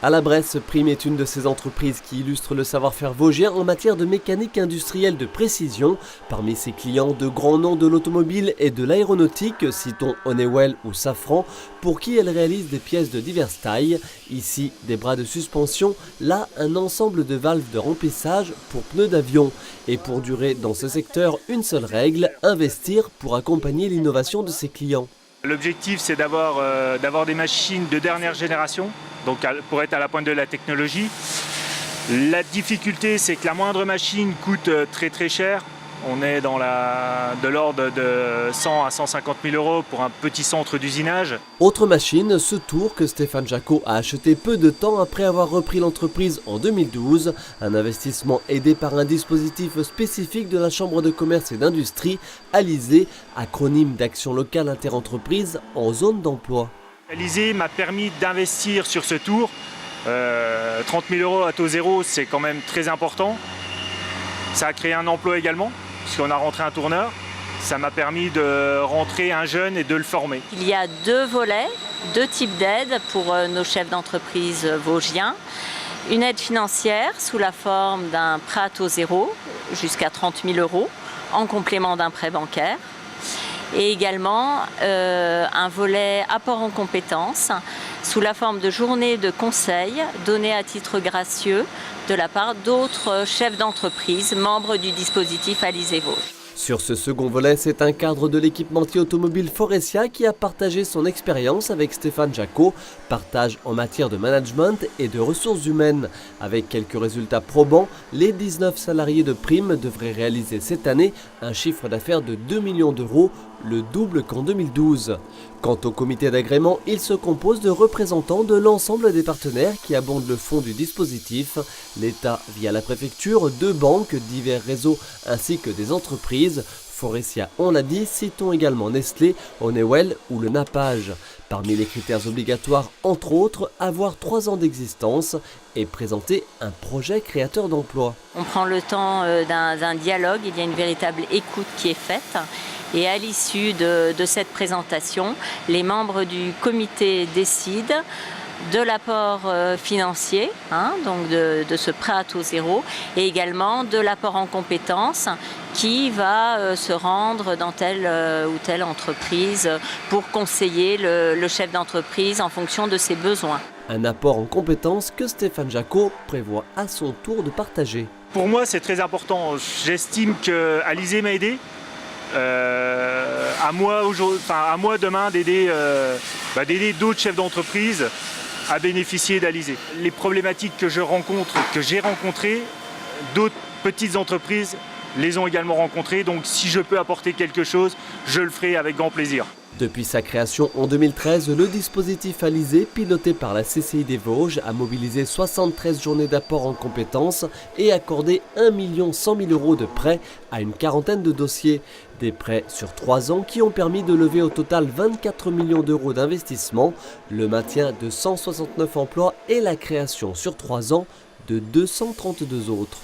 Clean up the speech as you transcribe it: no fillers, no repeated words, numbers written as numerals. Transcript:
À la Bresse, Prime est une de ces entreprises qui illustre le savoir-faire vosgien en matière de mécanique industrielle de précision. Parmi ses clients, de grands noms de l'automobile et de l'aéronautique, citons Honeywell ou Safran, pour qui elle réalise des pièces de diverses tailles. Ici, des bras de suspension, là, un ensemble de valves de remplissage pour pneus d'avion. Et pour durer dans ce secteur, une seule règle, investir pour accompagner l'innovation de ses clients. L'objectif, c'est d'avoir des machines de dernière génération, donc pour être à la pointe de la technologie. La difficulté, c'est que la moindre machine coûte très très cher. On est de l'ordre de 100 à 150 000 euros pour un petit centre d'usinage. Autre machine, ce Tour que Stéphane Jacot a acheté peu de temps après avoir repris l'entreprise en 2012. Un investissement aidé par un dispositif spécifique de la Chambre de commerce et d'industrie, Alizé, acronyme d'action locale interentreprises en zone d'emploi. Alizé m'a permis d'investir sur ce Tour. 30 000 euros à taux zéro, c'est quand même très important. Ça a créé un emploi également, puisqu'on a rentré un tourneur. Ça m'a permis de rentrer un jeune et de le former. Il y a deux volets, deux types d'aides pour nos chefs d'entreprise vosgiens. Une aide financière sous la forme d'un prêt à taux zéro, jusqu'à 30 000 euros, en complément d'un prêt bancaire. Et également un volet apport en compétences sous la forme de journées de conseil données à titre gracieux de la part d'autres chefs d'entreprise, membres du dispositif Alizé Vosges. Sur ce second volet, c'est un cadre de l'équipementier automobile Faurecia qui a partagé son expérience avec Stéphane Jacot, partage en matière de management et de ressources humaines. Avec quelques résultats probants, les 19 salariés de Prime devraient réaliser cette année un chiffre d'affaires de 2 millions d'euros, le double qu'en 2012. Quant au comité d'agrément, il se compose de représentants de l'ensemble des partenaires qui abondent le fonds du dispositif, l'État via la préfecture, deux banques, divers réseaux ainsi que des entreprises. Faurecia, on l'a dit, citons également Nestlé, Honeywell ou le Nappage. Parmi les critères obligatoires, entre autres, avoir 3 ans d'existence et présenter un projet créateur d'emplois. On prend le temps d'un dialogue, il y a une véritable écoute qui est faite. Et à l'issue de cette présentation, les membres du comité décident de l'apport financier, donc de ce prêt à taux zéro, et également de l'apport en compétences qui va se rendre dans telle ou telle entreprise pour conseiller le chef d'entreprise en fonction de ses besoins. Un apport en compétences que Stéphane Jacot prévoit à son tour de partager. Pour moi, c'est très important. J'estime que Alizé m'a aidé. À moi demain d'aider d'autres chefs d'entreprise à bénéficier d'Alizé. Les problématiques que j'ai rencontrées, d'autres petites entreprises les ont également rencontrées. Donc si je peux apporter quelque chose, je le ferai avec grand plaisir. Depuis sa création en 2013, le dispositif Alizé, piloté par la CCI des Vosges, a mobilisé 73 journées d'apport en compétences et accordé 1 100 000 euros de prêts à une quarantaine de dossiers. Des prêts sur 3 ans qui ont permis de lever au total 24 millions d'euros d'investissement, le maintien de 169 emplois et la création sur 3 ans de 232 autres.